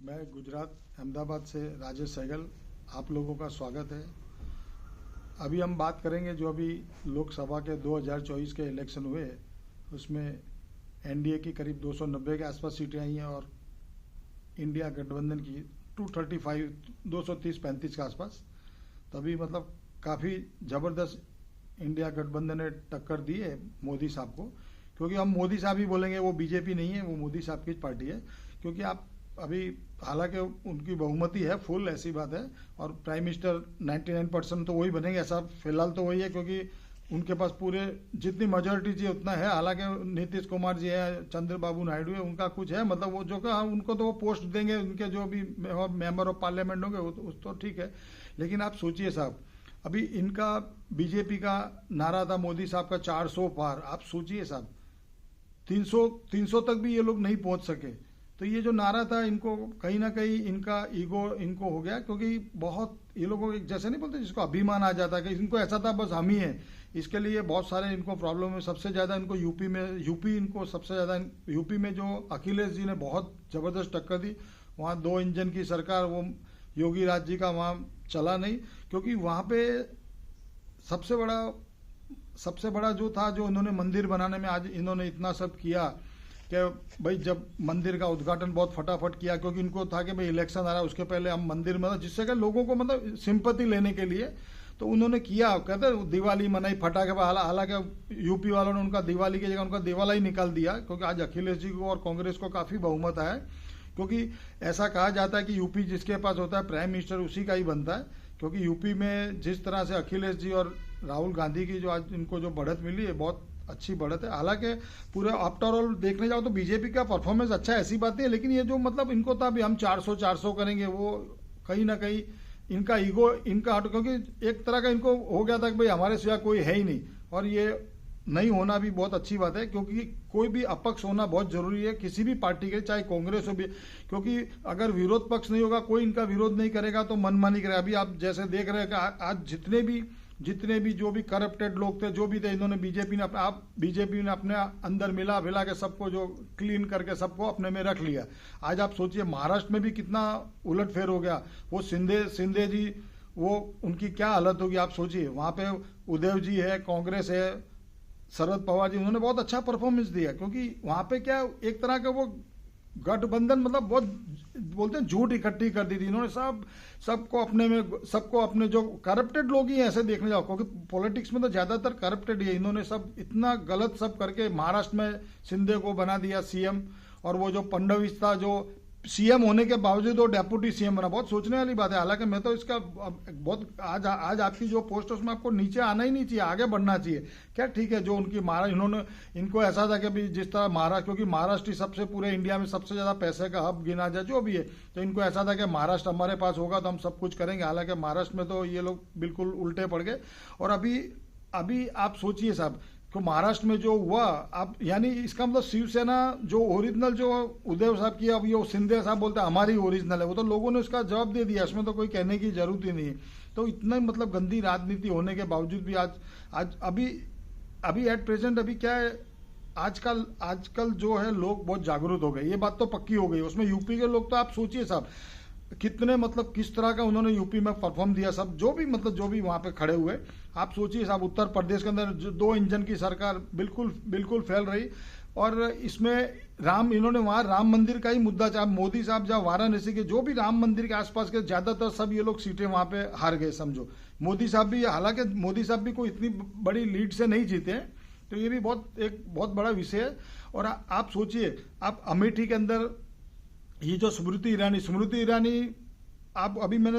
मैं गुजरात अहमदाबाद से राजेश सहगल, आप लोगों का स्वागत है। अभी हम बात करेंगे जो अभी लोकसभा के 2024 के इलेक्शन हुए, उसमें एनडीए की करीब 290 के आसपास सीटें आई हैं और इंडिया गठबंधन की 235 230-35 के आसपास। तभी मतलब काफ़ी ज़बरदस्त इंडिया गठबंधन ने टक्कर दी है मोदी साहब को, क्योंकि हम मोदी साहब ही बोलेंगे, वो बीजेपी नहीं है, वो मोदी साहब की पार्टी है। क्योंकि आप अभी हालांकि उनकी बहुमति है फुल, ऐसी बात है, और प्राइम मिनिस्टर 99% तो वही बनेंगे, ऐसा फिलहाल तो वही है, क्योंकि उनके पास पूरे जितनी मेजोरिटी चाहिए उतना है। हालांकि नीतीश कुमार जी है, चंद्रबाबू नायडू है, उनका कुछ है, मतलब वो जो कहा उनको तो वो पोस्ट देंगे, उनके जो भी मेंबर ऑफ पार्लियामेंट होंगे वो तो ठीक है। लेकिन आप सोचिए साहब, अभी इनका बीजेपी का नारा था मोदी साहब का 400 पार। आप सोचिए साहब, 300 तक भी ये लोग नहीं पहुंच सके। तो ये जो नारा था, इनको कहीं ना कहीं इनका ईगो इनको हो गया, क्योंकि बहुत ये लोगों को जैसे नहीं बोलते जिसको अभिमान आ जाता है कि इनको ऐसा था बस हम ही हैं। इसके लिए बहुत सारे इनको प्रॉब्लम है। सबसे ज़्यादा इनको यूपी इनको सबसे ज़्यादा यूपी में जो अखिलेश जी ने बहुत ज़बरदस्त टक्कर दी। वहाँ 2 इंजन की सरकार, वो योगी राज जी का वहाँ चला नहीं, क्योंकि वहाँ पे सबसे बड़ा जो था, जो इन्होंने मंदिर बनाने में आज इन्होंने इतना सब किया कि भाई जब मंदिर का उद्घाटन बहुत फटाफट किया, क्योंकि इनको था कि भाई इलेक्शन आ रहा है, उसके पहले हम मंदिर में, जिससे कि लोगों को मतलब सिंपैथी लेने के लिए तो उन्होंने किया। कहते दिवाली मनाई फटाखे, हालांकि यूपी वालों ने उनका दिवाली की जगह उनका दिवाला ही निकाल दिया, क्योंकि आज अखिलेश जी को और कांग्रेस को काफ़ी बहुमत है। क्योंकि ऐसा कहा जाता है कि यूपी जिसके पास होता है प्राइम मिनिस्टर उसी का ही बनता है, क्योंकि यूपी में जिस तरह से अखिलेश जी और राहुल गांधी की जो आज इनको जो बढ़त मिली है, बहुत अच्छी बढ़त है। हालांकि पूरे आफ्टर ऑल देखने जाओ तो बीजेपी का परफॉर्मेंस अच्छा है, ऐसी बात नहीं है, लेकिन ये जो मतलब इनको था भी हम 400 करेंगे, वो कहीं ना कहीं इनका ईगो इनका हट, क्योंकि एक तरह का इनको हो गया था कि भाई हमारे सिवा कोई है ही नहीं। और ये नहीं होना भी बहुत अच्छी बात है, क्योंकि कोई भी अपक्ष होना बहुत जरूरी है किसी भी पार्टी के, चाहे कांग्रेस हो भी, क्योंकि अगर विरोध पक्ष नहीं होगा, कोई इनका विरोध नहीं करेगा तो मनमानी करेगा। अभी आप जैसे देख रहे हैं कि आज जितने भी जो भी करप्टेड लोग थे, जो भी थे, इन्होंने बीजेपी ने अपने अंदर मिला के सबको जो क्लीन करके सबको अपने में रख लिया। आज आप सोचिए महाराष्ट्र में भी कितना उलटफेर हो गया। वो सिंधे जी, वो उनकी क्या हालत होगी आप सोचिए। वहां पे उद्धव जी है, कांग्रेस है, शरद पवार जी, उन्होंने बहुत अच्छा परफॉर्मेंस दिया, क्योंकि वहां पे क्या एक तरह का वो गठबंधन मतलब बहुत बोलते हैं झूठ इकट्ठी कर दी थी इन्होंने। सबको अपने जो करप्टेड लोग ही ऐसे देखने जाओ, क्योंकि पॉलिटिक्स में तो ज्यादातर करप्टेड ही है। इन्होंने सब इतना गलत सब करके महाराष्ट्र में शिंदे को बना दिया सीएम, और वो जो फडणवीस था जो सीएम होने के बावजूद वो डेप्यूटी सीएम बना। बहुत सोचने वाली बात है। हालांकि मैं तो इसका बहुत आज आपकी जो पोस्ट है उसमें आपको नीचे आना ही नहीं चाहिए, आगे बढ़ना चाहिए। क्या ठीक है, जो उनकी इन्होंने इनको ऐसा था कि भी जिस तरह महाराष्ट्र, क्योंकि महाराष्ट्र ही सबसे पूरे इंडिया में सबसे ज्यादा पैसे का हब गिना जाए जो भी है, तो इनको ऐसा था कि महाराष्ट्र हमारे पास होगा तो हम सब कुछ करेंगे। हालांकि महाराष्ट्र में तो ये लोग बिल्कुल उल्टे पड़ गए। और अभी आप सोचिए साहब, तो महाराष्ट्र में जो हुआ, आप यानी इसका मतलब शिवसेना जो ओरिजिनल जो उद्धव साहब की, अब ये सिंधे साहब बोलते हैं हमारी ओरिजिनल है, वो तो लोगों ने उसका जवाब दे दिया, इसमें तो कोई कहने की जरूरत ही नहीं है। तो इतना मतलब गंदी राजनीति होने के बावजूद भी आज अभी एट प्रेजेंट अभी क्या है, आजकल जो है लोग बहुत जागरूक हो गए, ये बात तो पक्की हो गई। उसमें यूपी के लोग तो आप सोचिए साहब कितने मतलब किस तरह का उन्होंने यूपी में परफॉर्म दिया। सब जो भी वहां पे खड़े हुए, आप सोचिए साहब उत्तर प्रदेश के अंदर 2 इंजन की सरकार बिल्कुल फैल रही। और इसमें इन्होंने वहां राम मंदिर का ही मुद्दा, चाहे मोदी साहब जहाँ वाराणसी के जो भी राम मंदिर के आसपास के ज्यादातर सब ये लोग सीटें वहां पे हार गए समझो। मोदी साहब भी, हालांकि मोदी साहब भी कोई इतनी बड़ी लीड से नहीं जीते हैं, तो ये भी एक बहुत बड़ा विषय है। और आप सोचिए, आप अमेठी के अंदर ये जो स्मृति ईरानी, आप अभी मैंने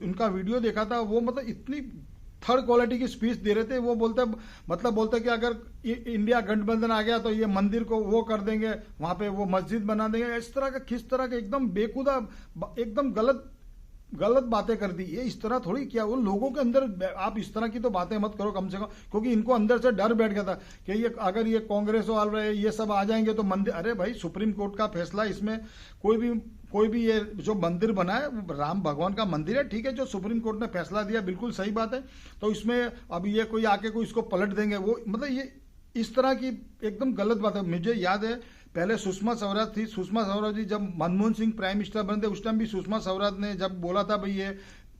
उनका वीडियो देखा था, वो मतलब इतनी थर्ड क्वालिटी की स्पीच दे रहे थे। वो बोलते कि अगर इंडिया गठबंधन आ गया तो ये मंदिर को वो कर देंगे, वहां पे वो मस्जिद बना देंगे। इस तरह का किस तरह का एकदम बेखुदा, एकदम गलत बातें कर दी। ये इस तरह थोड़ी किया, वो लोगों के अंदर आप इस तरह की तो बातें मत करो कम से कम, क्योंकि इनको अंदर से डर बैठ गया था कि ये अगर ये कांग्रेस वाले ये सब आ जाएंगे तो मंदिर, अरे भाई सुप्रीम कोर्ट का फैसला, इसमें कोई भी ये जो मंदिर बना है राम भगवान का मंदिर है, ठीक है, जो सुप्रीम कोर्ट ने फैसला दिया बिल्कुल सही बात है। तो इसमें अब ये कोई आके कोई इसको पलट देंगे, वो मतलब ये इस तरह की एकदम गलत बात है। मुझे याद है पहले सुषमा स्वराज थी। सुषमा स्वराज जी जब मनमोहन सिंह प्राइम मिनिस्टर बने थे उस टाइम भी सुषमा स्वराज ने जब बोला था भाई ये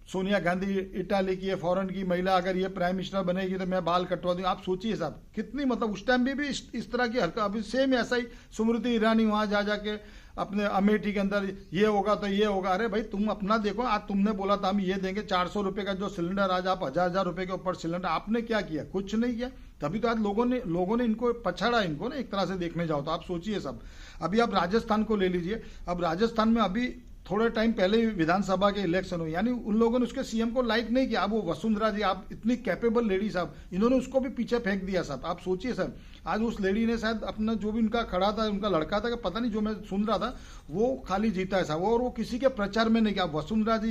सोनिया गांधी इटाली की है, फॉरेन की महिला, अगर ये प्राइम मिनिस्टर बनेगी तो मैं बाल कटवा दूंगी। आप सोचिए साहब कितनी, मतलब उस टाइम भी इस तरह की हरकत। अभी सेम ऐसा ही स्मृति ईरानी वहां जा जाके अपने अमेठी के अंदर ये होगा तो ये होगा। अरे भाई तुम अपना देखो, आज तुमने बोला था हम ये देंगे 400 रुपए का जो सिलेंडर, आज आप 1000 रुपए के ऊपर सिलेंडर। आपने क्या किया? कुछ नहीं किया। तभी तो आज लोगों ने इनको पछाड़ा, इनको ना एक तरह से देखने जाओ तो। आप सोचिए सब। अभी आप राजस्थान को ले लीजिए। अब राजस्थान में अभी थोड़े टाइम पहले ही विधानसभा के इलेक्शन हुए, यानी उन लोगों ने उसके सीएम को लाइक नहीं किया। अब वो वसुंधरा जी, आप इतनी कैपेबल लेडी साहब, इन्होंने उसको भी पीछे फेंक दिया साहब। आप सोचिए साहब, आज उस लेडी ने शायद अपना जो भी उनका खड़ा था, उनका लड़का था कि पता नहीं, जो मैं सुन रहा था वो खाली जीता है साहब, और वो किसी के प्रचार में नहीं किया। वसुंधरा जी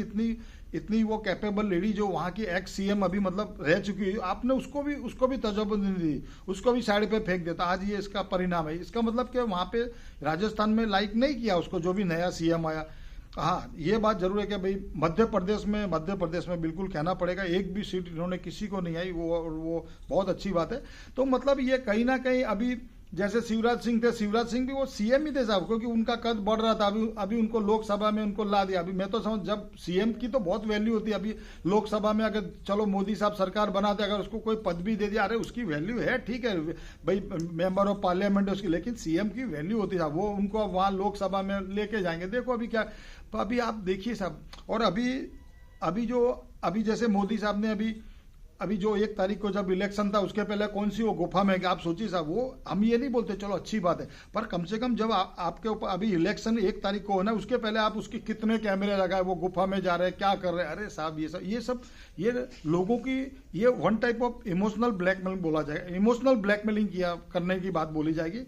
इतनी वो कैपेबल लेडी जो वहां की एक्स सीएम अभी मतलब रह चुकी है, आपने उसको भी तजुर्बा नहीं दी, उसको भी साइड पे फेंक देता। आज ये इसका परिणाम है। इसका मतलब कि वहां पे राजस्थान में लाइक नहीं किया उसको, जो भी नया सीएम आया। हाँ, ये बात जरूर है कि भाई मध्य प्रदेश में बिल्कुल कहना पड़ेगा, एक भी सीट इन्होंने किसी को नहीं आई, वो बहुत अच्छी बात है। तो मतलब ये कहीं ना कहीं अभी जैसे शिवराज सिंह थे, शिवराज सिंह भी वो सीएम ही थे साहब, क्योंकि उनका कद बढ़ रहा था। अभी उनको लोकसभा में उनको ला दिया। अभी मैं तो समझ, जब सीएम की तो बहुत वैल्यू होती है। अभी लोकसभा में अगर चलो मोदी साहब सरकार बनाते, अगर उसको कोई पद भी दे दिया, अरे उसकी वैल्यू है, ठीक है भाई, मेंबर ऑफ पार्लियामेंट है उसकी, लेकिन सीएम की वैल्यू होती है। वो उनको वहां लोकसभा में लेके जाएंगे। देखो अभी क्या, अभी आप देखिए साहब। और अभी जैसे मोदी साहब ने अभी जो 1 तारीख को जब इलेक्शन था उसके पहले कौन सी वो गुफा में, आप सोचिए साहब। वो हम ये नहीं बोलते चलो अच्छी बात है, पर कम से कम जब आपके ऊपर अभी इलेक्शन 1 तारीख को होना, उसके पहले आप उसके कितने कैमरे लगाए, वो गुफा में जा रहे हैं, क्या कर रहे हैं। अरे साहब ये लोगों की ये one type of emotional blackmailing बोला जाएगा, इमोशनल ब्लैकमेलिंग किया करने की बात बोली जाएगी।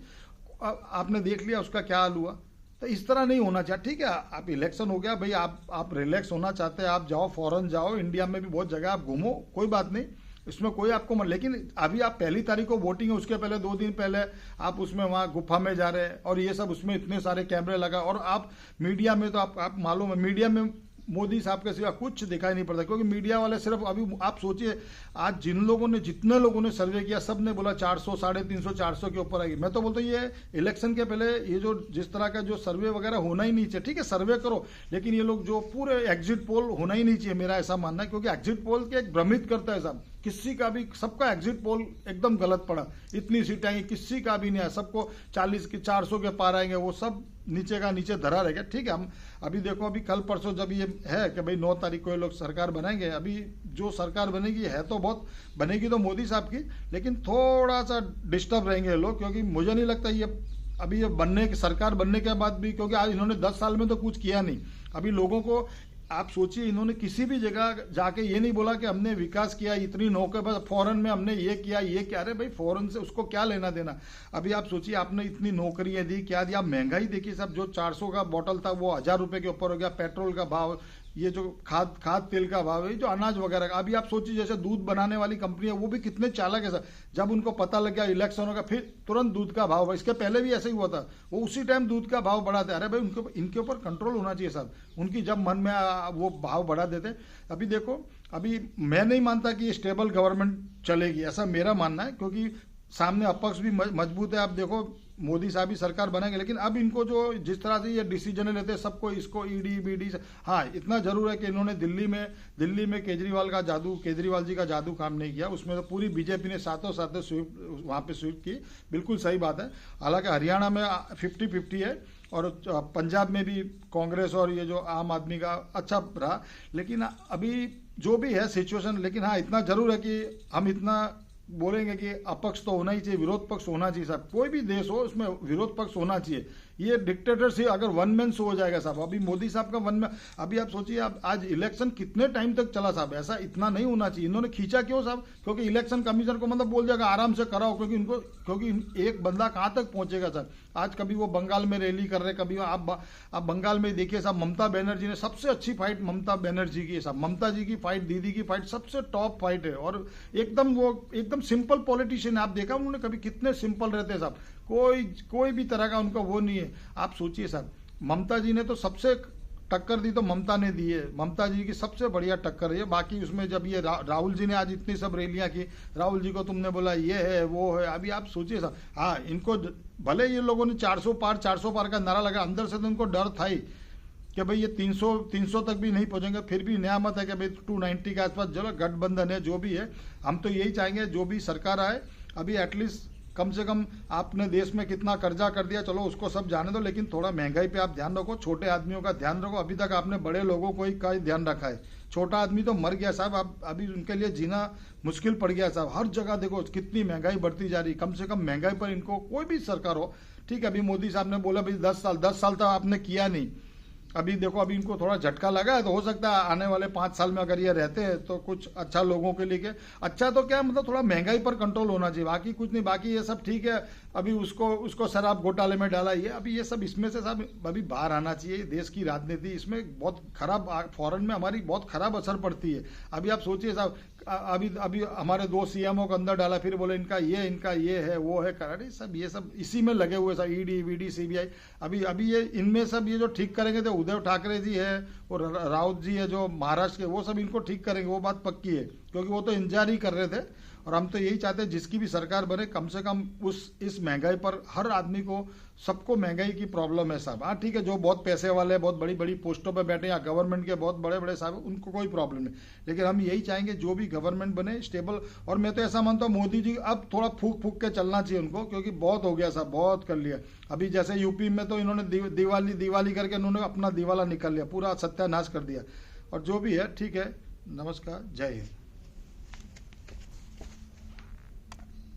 आपने देख लिया उसका क्या हाल हुआ। तो इस तरह नहीं होना चाहिए। ठीक है, आप इलेक्शन हो गया भाई, आप रिलैक्स होना चाहते हैं, आप जाओ फॉरेन जाओ, इंडिया में भी बहुत जगह आप घूमो, कोई बात नहीं, इसमें कोई आपको लेकिन अभी आप 1 तारीख को वोटिंग है, उसके पहले 2 दिन पहले आप उसमें वहां गुफा में जा रहे हैं, और ये सब उसमें इतने सारे कैमरे लगा, और आप मीडिया में तो आप मालूम है, मीडिया में मोदी साहब के सिवा कुछ दिखाई नहीं पड़ता, क्योंकि मीडिया वाले सिर्फ अभी आप सोचिए, आज जितने लोगों ने सर्वे किया, सब ने बोला 400, 350, 400 के ऊपर आएगी। मैं तो बोलता हूँ ये इलेक्शन के पहले ये जो जिस तरह का जो सर्वे वगैरह होना ही नहीं चाहिए। ठीक है, सर्वे करो, लेकिन ये लोग जो पूरे एग्जिट पोल होना ही नहीं चाहिए, मेरा ऐसा मानना है, क्योंकि एग्जिट पोल के एक भ्रमित करता है साहब। किसी का भी, सबका एग्जिट पोल एकदम गलत पड़ा, इतनी सीट आएंगी, किसी का भी नहीं है, सबको 40 के 400 के पार आएंगे, वो सब नीचे का नीचे धरा रहेगा। ठीक है, हम अभी देखो, अभी कल परसों जब ये है कि भाई 9 तारीख को ये लोग सरकार बनाएंगे, अभी जो सरकार बनेगी है तो बहुत बनेगी तो मोदी साहब की, लेकिन थोड़ा सा डिस्टर्ब रहेंगे ये लोग, क्योंकि मुझे नहीं लगता अभी ये सरकार बनने के बाद भी, क्योंकि आज इन्होंने 10 साल में तो कुछ किया नहीं। अभी लोगों को आप सोचिए, इन्होंने किसी भी जगह जाके ये नहीं बोला कि हमने विकास किया, इतनी नौकरी, बस फॉरेन में हमने ये किया। अरे भाई फॉरेन से उसको क्या लेना देना। अभी आप सोचिए, आपने इतनी नौकरियां दी, क्या दी, आप महंगाई देखिए साहब, जो 400 का बोतल था वो 1000 रुपए के ऊपर हो गया, पेट्रोल का भाव, ये जो खाद तेल का भाव है, जो अनाज वगैरह का। अभी आप सोचिए, जैसे दूध बनाने वाली कंपनी है, वो भी कितने चालाक है सर, जब उनको पता लग गया इलेक्शन होगा, फिर तुरंत दूध का भाव, इसके पहले भी ऐसा ही हुआ था, वो उसी टाइम दूध का भाव बढ़ाते। अरे भाई इनके ऊपर कंट्रोल होना चाहिए सर, उनकी जब मन में वो भाव बढ़ा देते। अभी देखो, अभी मैं नहीं मानता कि स्टेबल गवर्नमेंट चलेगी, ऐसा मेरा मानना है, क्योंकि सामने अपक्ष भी मजबूत है। आप देखो, मोदी साहब ही सरकार बनाएंगे, लेकिन अब इनको जो जिस तरह से ये डिसीजन लेते हैं, सबको इसको ईडी बीडी से, हाँ इतना जरूर है कि इन्होंने दिल्ली में केजरीवाल जी का जादू काम नहीं किया। उसमें तो पूरी बीजेपी ने साथों वहां पे स्वीप की, बिल्कुल सही बात है। हालांकि हरियाणा में 50-50 है, और पंजाब में भी कांग्रेस और ये जो आम आदमी का अच्छा रहा। लेकिन अभी जो भी है सिचुएशन, लेकिन हाँ इतना जरूर है कि हम इतना बोलेंगे कि अपक्ष तो होना ही चाहिए, विरोध पक्ष होना चाहिए साहब। कोई भी देश हो उसमें विरोध पक्ष होना चाहिए। ये डिक्टेटरशिप अगर वन मैन शो हो जाएगा साहब, अभी मोदी साहब का वन मैन, अभी आप सोचिए, आप आज इलेक्शन कितने टाइम तक चला साहब, ऐसा इतना नहीं होना चाहिए। इन्होंने खींचा क्यों साहब? क्योंकि इलेक्शन कमीशन को मतलब बोल जाएगा आराम से कराओ, क्योंकि एक बंदा कहां तक पहुंचेगा सर। आज कभी वो बंगाल में रैली कर रहे, कभी आप बंगाल में देखिए साहब, ममता बनर्जी ने सबसे अच्छी फाइट ममता बनर्जी की साहब, ममता जी की फाइट, दीदी की फाइट सबसे टॉप फाइट है, और एकदम सिंपल पॉलिटिशियन। आप देखा उन्होंने कभी कितने सिंपल रहते हैं साहब, कोई भी तरह का उनका वो नहीं है। आप सोचिए साहब, ममता जी ने तो सबसे टक्कर दी तो ममता ने दी है, ममता जी की सबसे बढ़िया टक्कर है। बाकी उसमें जब ये राहुल जी ने आज इतनी सब रैलियां की, राहुल जी को तुमने बोला ये है वो है, अभी आप सोचिए साहब, हाँ इनको भले ये लोगों ने 400 पार का नारा लगा, अंदर से तो उनको डर था ही कि भाई ये 300 तक भी नहीं पहुंचेंगे, फिर भी नियामत है कि भाई 290 के आसपास, चलो गठबंधन है जो भी है, हम तो यही चाहेंगे जो भी सरकार आए अभी एटलीस्ट कम से कम आपने देश में कितना कर्जा कर दिया, चलो उसको सब जाने दो, लेकिन थोड़ा महंगाई पे आप ध्यान रखो, छोटे आदमियों का ध्यान रखो। अभी तक आपने बड़े लोगों को ही का ही ध्यान रखा है, छोटा आदमी तो मर गया साहब, अब अभी उनके लिए जीना मुश्किल पड़ गया साहब। हर जगह देखो कितनी महंगाई बढ़ती जा रही, कम से कम महंगाई पर इनको कोई भी सरकार हो, ठीक है अभी मोदी साहब ने बोला भाई 10 साल तक आपने किया नहीं, अभी देखो अभी इनको थोड़ा झटका लगा है, तो हो सकता है आने वाले 5 साल में अगर ये रहते हैं तो कुछ अच्छा लोगों के लिए, अच्छा तो क्या मतलब थोड़ा महंगाई पर कंट्रोल होना चाहिए, बाकी कुछ नहीं, बाकी ये सब ठीक है। अभी उसको शराब घोटाले में डाला, ये अभी ये सब इसमें से सब अभी बाहर आना चाहिए। देश की राजनीति इसमें बहुत खराब, फॉरेन में हमारी बहुत खराब असर पड़ती है। अभी आप सोचिए साहब, अभी हमारे 2 सीएमओ को अंदर डाला, फिर बोले इनका ये है वो है, अरे सब ये सब इसी में लगे हुए सब, ईडी वीडी सीबीआई, अभी ये इनमें सब ये जो ठीक करेंगे तो उद्धव ठाकरे जी है और राउत जी है जो महाराष्ट्र के, वो सब इनको ठीक करेंगे, वो बात पक्की है, क्योंकि वो तो इंतजार ही कर रहे थे। और हम तो यही चाहते हैं जिसकी भी सरकार बने कम से कम इस महंगाई पर, हर आदमी को, सबको महंगाई की प्रॉब्लम है साहब। हाँ ठीक है, जो बहुत पैसे वाले बहुत बड़ी बड़ी पोस्टों पे बैठे या गवर्नमेंट के बहुत बड़े बड़े साहब, उनको कोई प्रॉब्लम नहीं, लेकिन हम यही चाहेंगे जो भी गवर्नमेंट बने स्टेबल। और मैं तो ऐसा मानता हूँ मोदी जी अब थोड़ा फूक फूक के चलना चाहिए उनको, क्योंकि बहुत हो गया साहब, बहुत कर लिया। अभी जैसे यूपी में तो इन्होंने दिवाली करके इन्होंने अपना दिवाला निकाल लिया, पूरा सत्यानाश कर दिया। और जो भी है ठीक है, नमस्कार, जय हिंद।